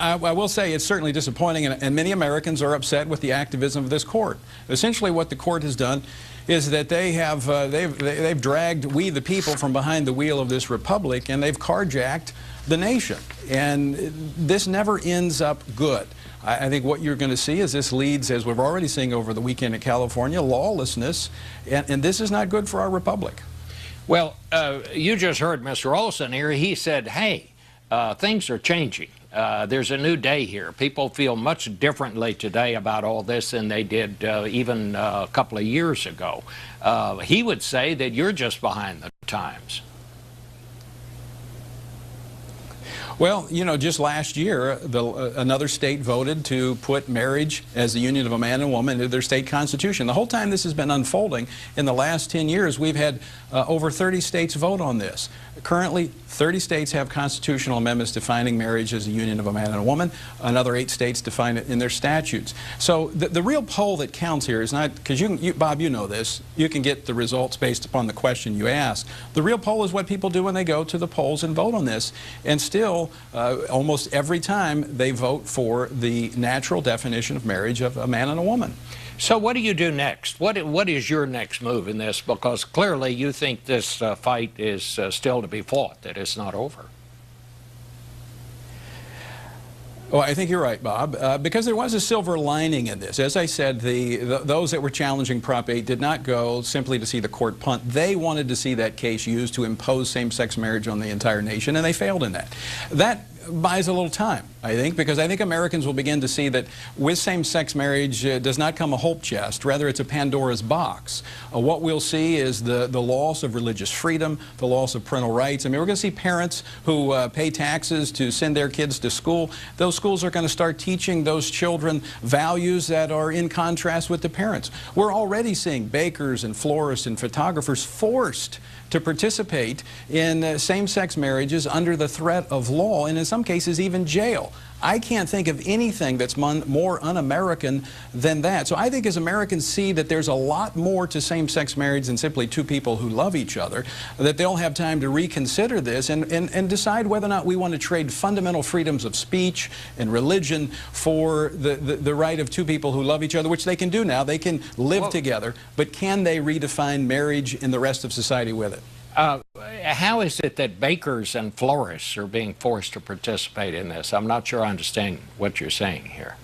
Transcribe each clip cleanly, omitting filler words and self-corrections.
I will say it's certainly disappointing, and many Americans are upset with the activism of this court. Essentially, what the court has done is that they have they've dragged we the people from behind the wheel of this republic, and they've carjacked the nation. And this never ends up good. I think what you're going to see is this leads, as we're already seeing over the weekend in California, lawlessness, and this is not good for our republic. Well, you just heard Mr. Olson here. He said, hey, things are changing. There's a new day here. People feel much differently today about all this than they did even a couple of years ago. He would say that you're just behind the times. Well, you know, just last year, another state voted to put marriage as the union of a man and woman into their state constitution. The whole time this has been unfolding, in the last 10 years, we've had over 30 states vote on this. Currently, 30 states have constitutional amendments defining marriage as a union of a man and a woman. Another 8 states define it in their statutes. So the real poll that counts here is not, because Bob, you know this, you can get the results based upon the question you ask. The real poll is what people do when they go to the polls and vote on this. And still, almost every time they vote for the natural definition of marriage of a man and a woman. So what do you do next? What is your next move in this? Because clearly you think this fight is still to be fought, that it's not over. Well, I think you're right, Bob, because there was a silver lining in this. As I said, those that were challenging Prop 8 did not go simply to see the court punt. They wanted to see that case used to impose same-sex marriage on the entire nation, and they failed in that. That buys a little time, I think, because I think Americans will begin to see that with same-sex marriage does not come a hope chest. Rather, it's a Pandora's box. What we'll see is the loss of religious freedom, the loss of parental rights. I mean, we're going to see parents who pay taxes to send their kids to school. Those schools are going to start teaching those children values that are in contrast with the parents. We're already seeing bakers and florists and photographers forced to participate in same-sex marriages under the threat of law, and in some cases even jail. I can't think of anything that's more un-American than that. So I think as Americans see that there's a lot more to same-sex marriage than simply two people who love each other, that they'll have time to reconsider this and decide whether or not we want to trade fundamental freedoms of speech and religion for the right of two people who love each other, which they can do now. They can live together, but can they redefine marriage in the rest of society with it? How is it that bakers and florists are being forced to participate in this? I'm not sure I understand what you're saying here.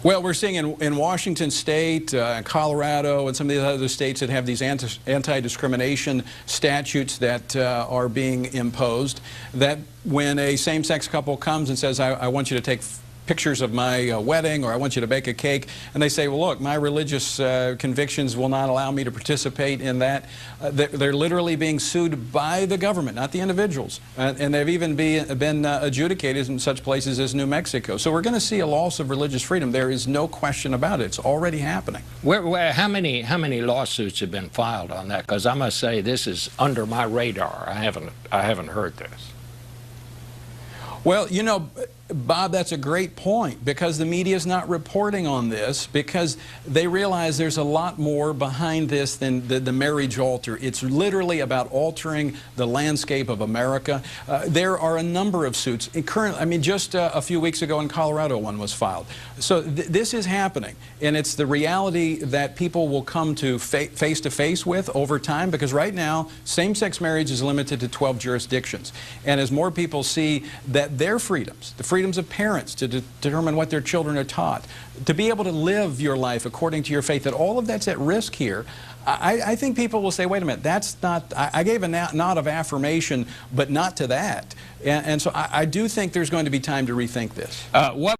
Well, we're seeing in Washington State, Colorado, and some of the other states that have these anti-discrimination statutes that are being imposed, that when a same-sex couple comes and says, I want you to take pictures of my wedding, or I want you to bake a cake, and they say, well, look, my religious convictions will not allow me to participate in that. They're literally being sued by the government, not the individuals. And they've even been adjudicated in such places as New Mexico. So we're going to see a loss of religious freedom. There is no question about it. It's already happening. How many lawsuits have been filed on that? Because I must say, this is under my radar. I haven't heard this. Well, you know, Bob, that's a great point, because the media is not reporting on this, because they realize there's a lot more behind this than the marriage altar. It's literally about altering the landscape of America. There are a number of suits. I mean, just a few weeks ago in Colorado, one was filed. So this is happening, and it's the reality that people will come to face-to-face with over time, because right now, same-sex marriage is limited to 12 jurisdictions. And as more people see that their freedoms, the freedoms of parents to determine what their children are taught, to be able to live your life according to your faith, that all of that's at risk here, I think people will say, wait a minute, that's not, I gave a nod of affirmation, but not to that. And so I do think there's going to be time to rethink this. What